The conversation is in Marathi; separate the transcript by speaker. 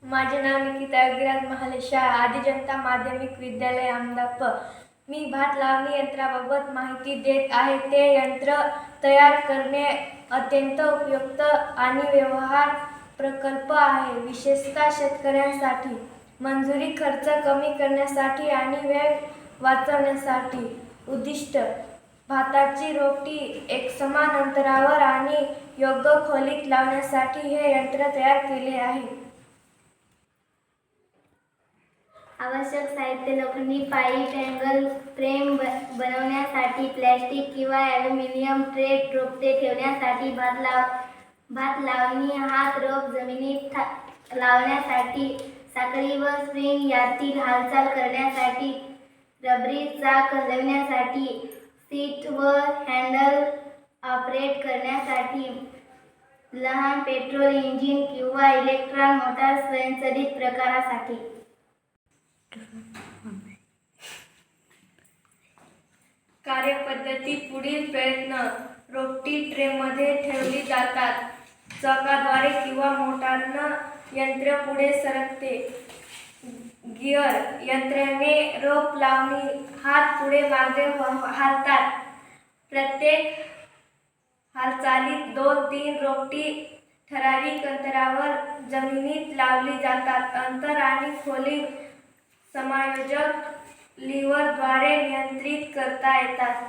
Speaker 1: माझे नाव निकिता योगीराज महाले, शाळा आदी जनता माध्यमिक विद्यालय अहमदाप. मी भात लावणी यंत्राबाबत माहिती देत आहे. ते यंत्र तयार करणे अत्यंत उपयुक्त आणि व्यवहार प्रकल्प आहे, विशेषतः शेतकऱ्यांसाठी. मंजुरी खर्च कमी करण्यासाठी आणि वेळ वाचवण्यासाठी. उद्दिष्ट: भाताची रोपटी एकसमान अंतरावर आणि योग्य खोलीत लावण्यासाठी हे यंत्र तयार केले आहे.
Speaker 2: आवश्यक साहित्य: लोखंडी पाईप, अँगल फ्रेम बनवण्यासाठी, प्लॅस्टिक किंवा ॲल्युमिनियम ट्रे, रोपटे ठेवण्यासाठी, भात लावणी, हात रोप जमिनीत लावण्यासाठी, साखळी व स्प्रिंग यातील हालचाल करण्यासाठी, रबरी चाक हलविण्यासाठी, सीट व हँडल ऑपरेट करण्यासाठी, लहान पेट्रोल इंजिन किंवा इलेक्ट्रॉन मोटार स्वयंचलित प्रकारासाठी.
Speaker 1: कार्यपद्धती पुढील प्रयत्न: रोपटी ट्रेमध्ये ठेवली जातात. चाकाद्वारे किंवा मोटारनं यंत्र पुढे सरकते. गिअर यंत्रणेने रोप लावणी, हात पुढे मागे हालतात. प्रत्येक हालचालीत 2-3 रोपटी ठराविक अंतरावर जमिनीत लावली जातात. अंतर आणि खोली समायोजक लीव्हरद्वारे नियंत्रित करता येतात.